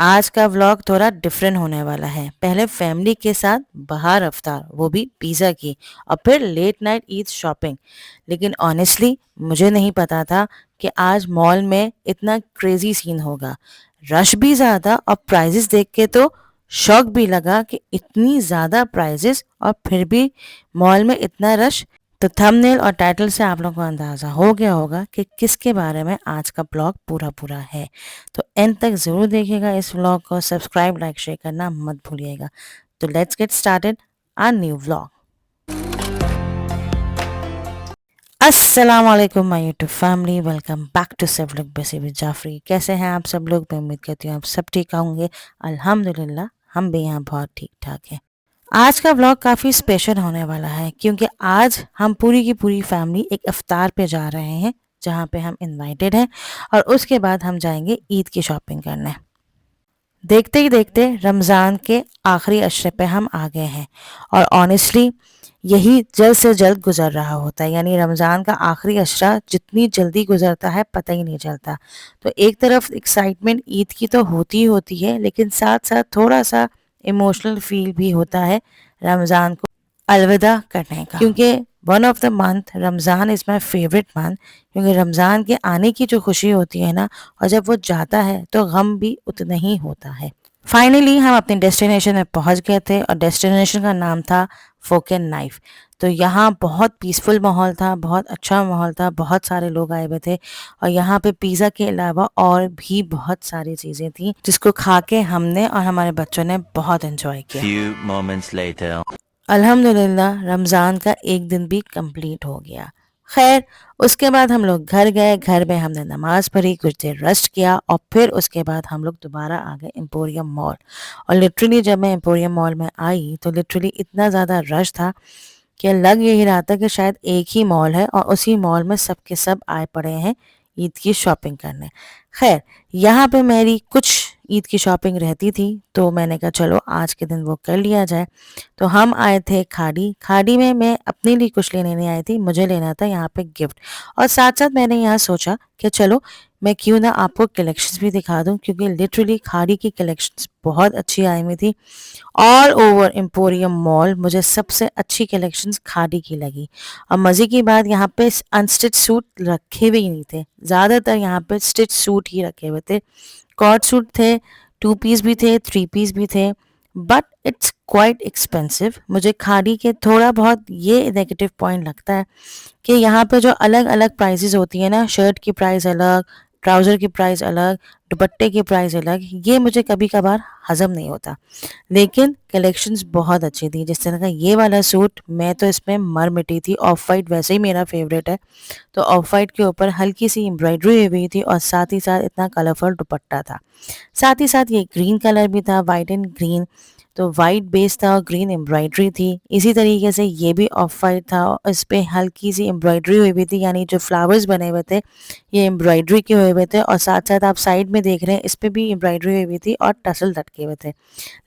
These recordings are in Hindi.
आज का व्लॉग थोड़ा डिफरेंट होने वाला है। पहले फैमिली के साथ बाहर अफ्तार, वो भी पिज़्ज़ा की, और फिर लेट नाइट ईद शॉपिंग। लेकिन ऑनेस्टली मुझे नहीं पता था कि आज मॉल में इतना क्रेजी सीन होगा। रश भी ज़्यादा और प्राइजेस देख के तो शॉक भी लगा कि इतनी ज़्यादा प्राइजेस और फिर भी मॉल में इतना रश। तो थंबनेल और टाइटल से आप लोगों को अंदाज़ा हो गया होगा कि किसके बारे में आज का ब्लॉग पूरा पूरा है। तो एंड तक ज़रूर देखिएगा इस व्लॉग को। सब्सक्राइब लाइक शेयर करना मत भूलिएगा। तो let's get started our new vlog. अस्सलाम वालेकुम my YouTube family, welcome back to सब लोग बिजी विद जाफरी। कैसे हैं आप सब लोग? मैं उम्मीद करती हूँ आप सब ठीक होंगे। अल्हम्दुलिल्लाह हम भी यहाँ बहुत ठीक ठाक हैं। आज का व्लॉग काफ़ी स्पेशल होने वाला है क्योंकि आज हम पूरी की पूरी फैमिली एक इफ्तार पे जा रहे हैं जहाँ पे हम इनवाइटेड हैं, और उसके बाद हम जाएंगे ईद की शॉपिंग करने। देखते ही देखते रमज़ान के आखिरी अशरे पे हम आ गए हैं, और ऑनेस्टली यही जल्द से जल्द गुजर रहा होता है। यानी रमज़ान का आखिरी अशरा जितनी जल्दी गुजरता है पता ही नहीं चलता। तो एक तरफ एक्साइटमेंट ईद की तो होती ही होती है, लेकिन साथ साथ थोड़ा सा इमोशनल फील भी होता है रमज़ान को अलविदा करने का, क्योंकि one of the month Ramzan is my favourite month. क्योंकि रमज़ान के आने की जो खुशी होती है ना, और जब वो जाता है तो गम भी उतना ही होता है। फाइनली हम अपने डेस्टिनेशन में पहुंच गए थे, और डेस्टिनेशन का नाम था फोक एंड नाइफ। तो यहाँ बहुत पीसफुल माहौल था, बहुत अच्छा माहौल था, बहुत सारे लोग आए हुए थे, और यहाँ पे पिज़्ज़ा के अलावा और भी बहुत सारी चीज़ें थी जिसको खा के हमने और हमारे बच्चों ने बहुत एंजॉय किया। Few moments later. अल्हम्दुलिल्लाह रमज़ान का एक दिन भी कंप्लीट हो गया। खैर, उसके बाद हम लोग घर गए। घर में हमने नमाज़ पढ़ी, कुछ देर रेस्ट किया, और फिर उसके बाद हम लोग दोबारा आ गए एम्पोरियम मॉल। और लिटरली जब मैं एम्पोरियम मॉल में आई तो लिटरली इतना ज़्यादा रश था कि लग यही रहा था कि शायद एक ही मॉल है और उसी मॉल में सब के सब आए पड़े हैं ईद की शॉपिंग करने। खैर, यहाँ पे मेरी कुछ ईद की शॉपिंग रहती थी, तो मैंने कहा चलो आज के दिन वो कर लिया जाए। तो हम आए थे खाड़ी। खाड़ी में मैं अपने लिए कुछ लेने नहीं आई थी, मुझे लेना था यहाँ पे गिफ्ट। और साथ साथ मैंने यहाँ सोचा कि चलो मैं क्यों ना आपको कलेक्शंस भी दिखा दूँ, क्योंकि लिटरली खाड़ी की कलेक्शंस बहुत अच्छी आई हुई थी। ऑल ओवर एम्पोरियम मॉल मुझे सबसे अच्छी कलेक्शंस खाड़ी की लगी। और मज़े की बात, यहाँ पे अनस्टिच सूट रखे हुए ही नहीं थे, ज़्यादातर यहाँ पे स्टिच सूट ही रखे हुए थे। कॉट सूट थे, 2 पीस भी थे, 3 पीस भी थे, बट इट्स क्वाइट एक्सपेंसिव। मुझे खाड़ी के थोड़ा बहुत ये नेगेटिव पॉइंट लगता है कि यहाँ पे जो अलग अलग प्राइसेस होती है ना, शर्ट की प्राइस अलग, ट्राउज़र की प्राइस अलग, दुपट्टे की प्राइस अलग, ये मुझे कभी कभार हजम नहीं होता। लेकिन कलेक्शंस बहुत अच्छी थी। जिस तरह का ये वाला सूट, मैं तो इसमें मर मिटी थी। ऑफ वाइट वैसे ही मेरा फेवरेट है, तो ऑफ वाइट के ऊपर हल्की सी एम्ब्रॉयडरी हुई हुई थी, और साथ ही साथ इतना कलरफुल दुपट्टा था। साथ ही साथ ये ग्रीन कलर भी था, वाइट एंड ग्रीन। तो वाइट बेस था और ग्रीन एम्ब्रॉयडरी थी। इसी तरीके से ये भी ऑफ वाइट था, और इस पे हल्की सी एम्ब्रॉयडरी हुई हुई थी, यानी जो फ्लावर्स बने हुए थे ये एम्ब्रॉयडरी के हुए हुए थे। और साथ साथ आप साइड में देख रहे हैं इस पे भी एम्ब्रॉयडरी हुई हुई थी और टसल लटके हुए थे।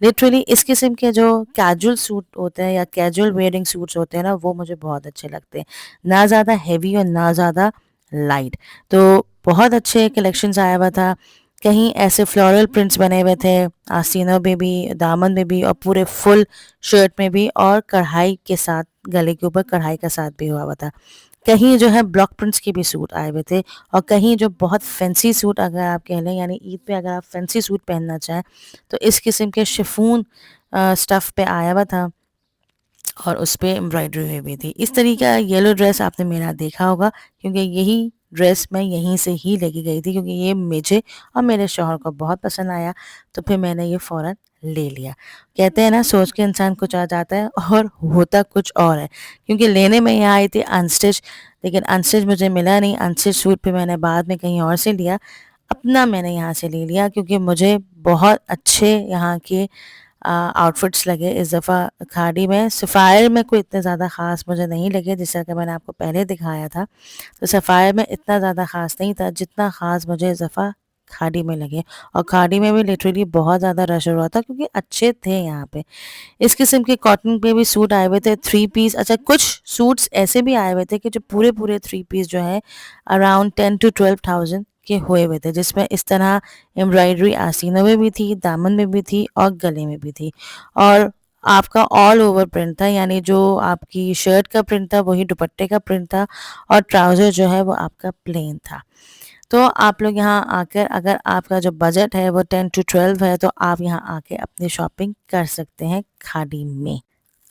लिटरली इस किस्म के जो कैजुअल सूट होते हैं या कैजुअल वेयरिंग सूट्स होते हैं ना, वो मुझे बहुत अच्छे लगते हैं। ना ज़्यादा हैवी और ना ज़्यादा लाइट। तो बहुत अच्छे कलेक्शंस आया हुआ था। कहीं ऐसे फ्लोरल प्रिंट्स बने हुए थे, आस्तीनों में भी, दामन में भी, और पूरे फुल शर्ट में भी, और कढ़ाई के साथ, गले के ऊपर कढ़ाई का साथ भी हुआ हुआ था। कहीं जो है ब्लॉक प्रिंट्स के भी सूट आए हुए थे, और कहीं जो बहुत फैंसी सूट अगर आप कह लें, यानी ईद पे अगर आप फैंसी सूट पहनना चाहें तो इस किस्म के शिफॉन स्टफ़ पे आया हुआ था, और उस पे एम्ब्रॉयडरी हुई हुई थी। इस तरीके का येलो ड्रेस आपने मेरा देखा होगा, क्योंकि यही ड्रेस मैं यहीं से ही लेके गई थी, क्योंकि ये मुझे और मेरे शौहर को बहुत पसंद आया। तो फिर मैंने ये फ़ौरन ले लिया। कहते हैं ना, सोच के इंसान कुछ आ जाता है और होता कुछ और है। क्योंकि लेने में यहाँ आई थी अनस्टिच, लेकिन अनस्टिच मुझे मिला नहीं। अनस्टिच सूट फिर मैंने बाद में कहीं और से लिया। अपना मैंने यहाँ से ले लिया, क्योंकि मुझे बहुत अच्छे यहाँ के आउटफिट्स लगे इस दफ़ा खाड़ी में। सफ़ायर में कोई इतने ज़्यादा ख़ास मुझे नहीं लगे, जिस तरह का मैंने आपको पहले दिखाया था। तो सफ़ायर में इतना ज़्यादा ख़ास नहीं था जितना ख़ास मुझे इस दफ़ा खाड़ी में लगे। और खाड़ी में भी लिटरली बहुत ज़्यादा रश हो रहा था, क्योंकि अच्छे थे यहाँ पे। इस किस्म के कॉटन पे भी सूट आए हुए थे, 3 पीस। अच्छा, कुछ सूट्स ऐसे भी आए हुए थे कि जो पूरे पूरे 3 पीस जो है अराउंड 10 to 12,000 के हुए हुए थे, जिसमें इस तरह एम्ब्रॉयडरी आस्तीनों में भी थी, दामन में भी थी और गले में भी थी। और आपका ऑल ओवर प्रिंट था, यानी जो आपकी शर्ट का प्रिंट था वही दुपट्टे का प्रिंट था, और ट्राउज़र जो है वो आपका प्लेन था। तो आप लोग यहाँ आकर, अगर आपका जो बजट है वो 10 टू 12 है, तो आप यहाँ आके अपनी शॉपिंग कर सकते हैं खाड़ी में।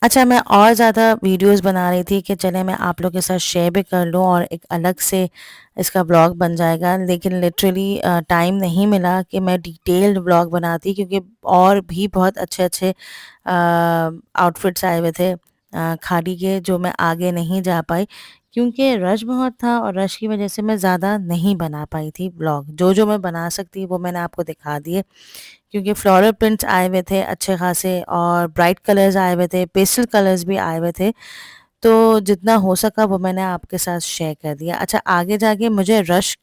अच्छा, मैं और ज़्यादा वीडियोस बना रही थी कि चले मैं आप लोग के साथ शेयर भी कर लूँ और एक अलग से इसका ब्लॉग बन जाएगा, लेकिन लिटरली टाइम नहीं मिला कि मैं डिटेल्ड ब्लॉग बनाती, क्योंकि और भी बहुत अच्छे-अच्छे आउटफिट्स आए हुए थे खाड़ी के, जो मैं आगे नहीं जा पाई क्योंकि रश बहुत था, और रश की वजह से मैं ज़्यादा नहीं बना पाई थी ब्लॉग। जो-जो मैं बना सकती वो मैंने आपको दिखा दिए, क्योंकि फ्लोरल प्रिंट्स आए हुए थे अच्छे खासे, और ब्राइट कलर्स आए हुए थे, पेस्टल कलर्स भी आए हुए थे। तो जितना हो सका वो मैंने आपके साथ शेयर कर दिया। अच्छा, आगे जाके मुझे रश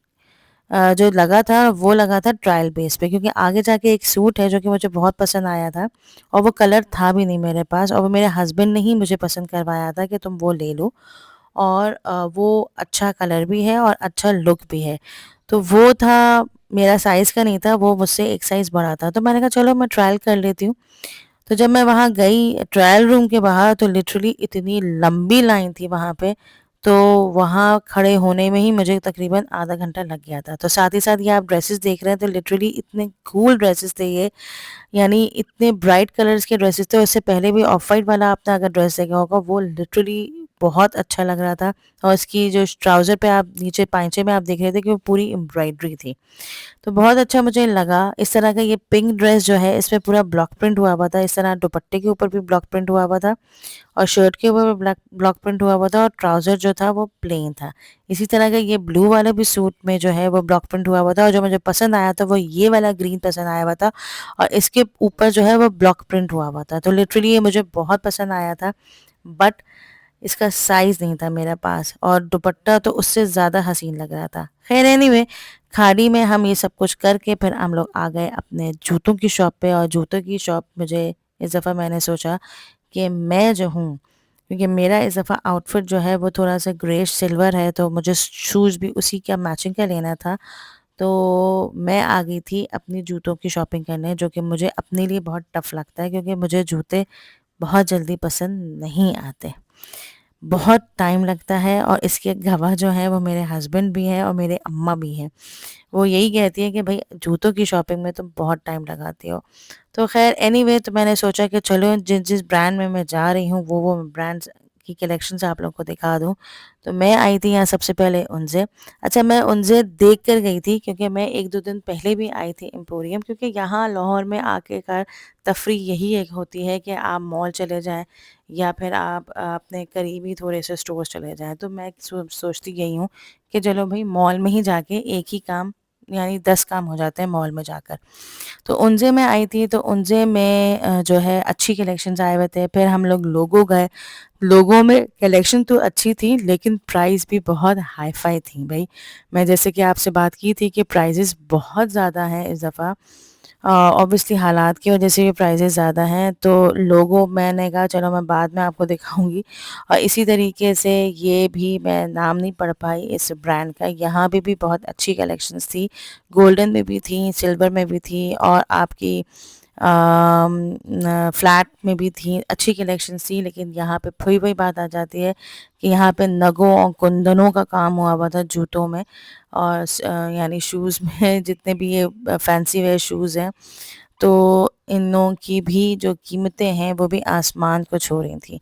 जो लगा था वो लगा था ट्रायल बेस पे, क्योंकि आगे जाके एक सूट है जो कि मुझे बहुत पसंद आया था, और वो कलर था भी नहीं मेरे पास, और वो मेरे हस्बैंड ने ही मुझे पसंद करवाया था कि तुम वो ले लो, और वो अच्छा कलर भी है और अच्छा लुक भी है। तो वो था, मेरा साइज़ का नहीं था, वो मुझसे एक साइज़ बड़ा था, तो मैंने कहा चलो मैं ट्रायल कर लेती हूँ। तो जब मैं वहाँ गई ट्रायल रूम के बाहर, तो लिटरली इतनी लंबी लाइन थी वहाँ पे, तो वहाँ खड़े होने में ही मुझे तकरीबन आधा घंटा लग गया था। तो साथ ही साथ ये आप ड्रेसेस देख रहे हैं, तो लिटरली इतने कूल ड्रेसेस थे ये, यानी इतने ब्राइट कलर्स के ड्रेसेस थे। उससे पहले भी ऑफ वाइट वाला आपने अगर ड्रेस देखा होगा, वो लिटरली बहुत अच्छा लग रहा था, और इसकी जो ट्राउज़र पे आप नीचे पाइंचे में आप देख रहे थे कि वो पूरी एम्ब्रॉयडरी थी। तो बहुत अच्छा मुझे लगा। इस तरह का ये पिंक ड्रेस जो है, इसमें पूरा ब्लॉक प्रिंट हुआ हुआ था, इस तरह दुपट्टे के ऊपर भी ब्लॉक प्रिंट हुआ हुआ था, और शर्ट के ऊपर भी ब्लैक ब्लॉक प्रिंट हुआ हुआ था, और ट्राउज़र जो था वो प्लेन था। इसी तरह का ये ब्लू वाला भी सूट में जो है वो ब्लॉक प्रिंट हुआ हुआ था, और जो मुझे पसंद आया था वो ये वाला ग्रीन पसंद आया हुआ था, और इसके ऊपर जो है वो ब्लॉक प्रिंट हुआ हुआ था। तो लिटरली ये मुझे बहुत पसंद आया था, बट इसका साइज़ नहीं था मेरे पास, और दुपट्टा तो उससे ज़्यादा हसीन लग रहा था। ख़ैर एनीवे, खाड़ी में हम ये सब कुछ करके फिर हम लोग आ गए अपने जूतों की शॉप पे, और जूतों की शॉप मुझे इस दफ़ा मैंने सोचा कि मैं जो हूँ, क्योंकि मेरा इस दफ़ा आउटफिट जो है वो थोड़ा-सा ग्रेइश सिल्वर है, तो मुझे शूज़ भी उसी का मैचिंग का लेना था। तो मैं आ गई थी अपनी जूतों की शॉपिंग करने, जो कि मुझे अपने लिए बहुत टफ़ लगता है, क्योंकि मुझे जूते बहुत जल्दी पसंद नहीं आते। बहुत टाइम लगता है, और इसके गवाह जो हैं वो मेरे हस्बैंड भी हैं और मेरे अम्मा भी हैं। वो यही कहती है कि भई जूतों की शॉपिंग में तुम बहुत टाइम लगाती हो। तो ख़ैर एनीवे, तो मैंने सोचा कि चलो जिस-जिस ब्रांड में मैं जा रही हूँ वो ब्रांड्स की कलेक्शंस आप लोगों को दिखा दूँ। तो मैं आई थी यहाँ सबसे पहले उनसे। अच्छा, मैं उनसे देख कर गई थी, क्योंकि मैं 1-2 दिन पहले भी आई थी एम्पोरियम, क्योंकि यहाँ लाहौर में आखिरकार तफरीह यही एक होती है कि आप मॉल चले जाएँ, या फिर आप अपने करीबी थोड़े से स्टोर्स चले जाएँ। तो मैं सोचती यही हूँ कि चलो भई मॉल में ही जाके एक ही काम, यानी 10 काम हो जाते हैं मॉल में जाकर। तो उनसे मैं आई थी, तो उनसे मैं जो है अच्छी कलेक्शंस आए हुए थे। फिर हम लोग लोगो गए। लोगों में कलेक्शन तो अच्छी थी, लेकिन प्राइस भी बहुत हाई-फाई थी भई। मैं जैसे कि आपसे बात की थी कि प्राइसेस बहुत ज़्यादा हैं इस दफ़ा। ऑब्वियसली हालात की वजह से ये प्राइसेस ज़्यादा हैं, तो लोगो मैंने कहा चलो मैं बाद में आपको दिखाऊँगी। और इसी तरीके से ये भी मैं नाम नहीं पढ़ पाई इस ब्रांड का, यहाँ पे भी बहुत अच्छी कलेक्शंस थी। गोल्डन में भी थी, सिल्वर में भी थी, और आपकी फ्लैट में भी थी, अच्छी कलेक्शंस थी। लेकिन यहाँ पे फिर वही बात आ जाती है कि यहाँ पे नगों और कुंदनों का काम हुआ हुआ था जूतों में, और यानी शूज़ में जितने भी ये फैंसी वेयर शूज़ हैं, तो इनों की भी जो कीमतें हैं वो भी आसमान को छू रही थी।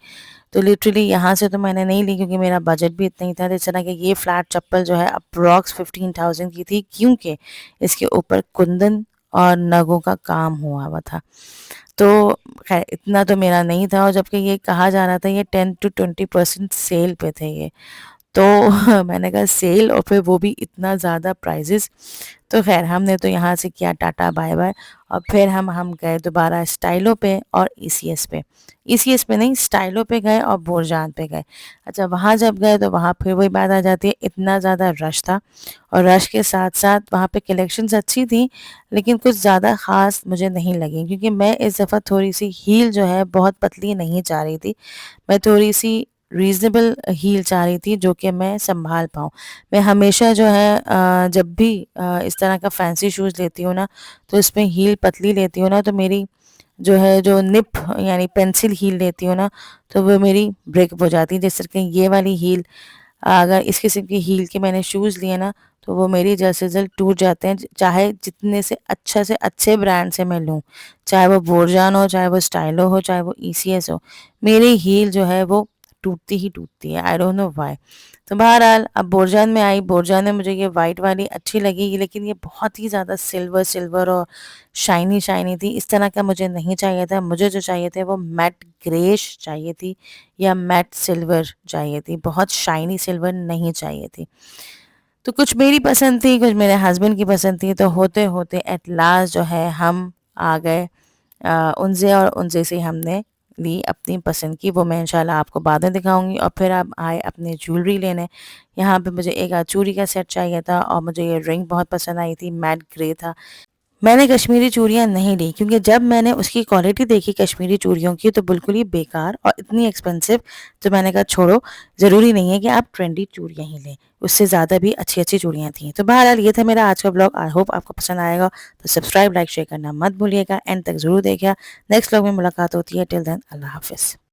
तो लिटरली यहाँ से तो मैंने नहीं ली, क्योंकि मेरा बजट भी इतना ही था। तो इस तरह के ये फ्लैट चप्पल जो है अप्रॉक्स 15,000 की थी, क्योंकि इसके ऊपर कुंदन और नगों का काम हुआ हुआ था। तो ख़ैर इतना तो मेरा नहीं था, और जबकि ये कहा जा रहा था ये 10 टू 20% सेल पे थे ये। तो मैंने कहा सेल, और फिर वो भी इतना ज़्यादा प्राइसेस। तो ख़ैर हमने तो यहाँ से किया टाटा बाय-बाय, और फिर हम गए दोबारा स्टाइलो पे और ईसीएस पे। ईसीएस पे नहीं, स्टाइलो पे गए और बोरजान पे गए। अच्छा, वहाँ जब गए तो वहाँ फिर वही बात आ जाती है, इतना ज़्यादा रश था, और रश के साथ-साथ वहाँ पे कलेक्शंस अच्छी थी, लेकिन कुछ ज़्यादा ख़ास मुझे नहीं लगी, क्योंकि मैं इस दफ़ा थोड़ी-सी हील जो है बहुत पतली नहीं चाह रही थी। मैं थोड़ी-सी रीज़नेबल हील चाह रही थी जो कि मैं सँभाल पाऊँ। मैं हमेशा जो है जब भी इस तरह का फैंसी शूज़ लेती हूँ ना, तो इसमें हील पतली लेती हूँ ना, तो मेरी जो है जो निप यानी पेंसिल हील लेती हूँ ना, तो वो मेरी ब्रेक हो जाती है। जैसे कि ये वाली हील, अगर इस किस्म की हील के मैंने शूज़ लिए ना, तो वो मेरी जल्द से जल्द टूट जाते हैं, चाहे जितने से अच्छे ब्रांड से मैं लूँ। चाहे वो बोरजान हो, चाहे वो स्टाइलो हो, चाहे वो ईसीएस हो, मेरी हील जो है वो टूटती ही टूटती है। I don't know why. तो बहरहाल अब बोरजान में आई, बोरजान में मुझे ये वाइट वाली अच्छी लगी, लेकिन ये बहुत ही ज़्यादा सिल्वर सिल्वर और शाइनी शाइनी थी। इस तरह का मुझे नहीं चाहिए था। मुझे जो चाहिए थे वो मैट ग्रेइश चाहिए थी या मैट सिल्वर चाहिए थी, बहुत शाइनी सिल्वर नहीं चाहिए थी। तो कुछ मेरी पसंद थी, कुछ मेरे हस्बैंड की पसंद थी, तो होते-होते एट लास्ट जो है हम आ गए उनसे, और उनसे से हमने ली अपनी पसंद की। वो मैं इंशाल्लाह आपको बाद में दिखाऊँगी। और फिर अब आए अपने ज्वेलरी लेने। यहाँ पे मुझे एक चूड़ी का सेट चाहिए था और मुझे ये रिंग बहुत पसंद आई थी, मैट ग्रे था। मैंने कश्मीरी चूड़ियाँ नहीं ली क्योंकि जब मैंने उसकी क्वालिटी देखी कश्मीरी चूड़ियों की तो बिल्कुल ही बेकार और इतनी एक्सपेंसिव, तो मैंने कहा छोड़ो, ज़रूरी नहीं है कि आप ट्रेंडी चूड़ियाँ ही लें, उससे ज़्यादा भी अच्छी-अच्छी चूड़ियाँ थी। तो बहरहाल ये था मेरा आज का ब्लॉग, आई होप आपको पसंद आएगा। तो सब्सक्राइब, लाइक, शेयर करना मत भूलिएगा, एंड तक ज़रूर देखिएगा। नेक्स्ट ब्लॉग में मुलाकात होती है, टिल देन अल्लाह हाफ़िज़।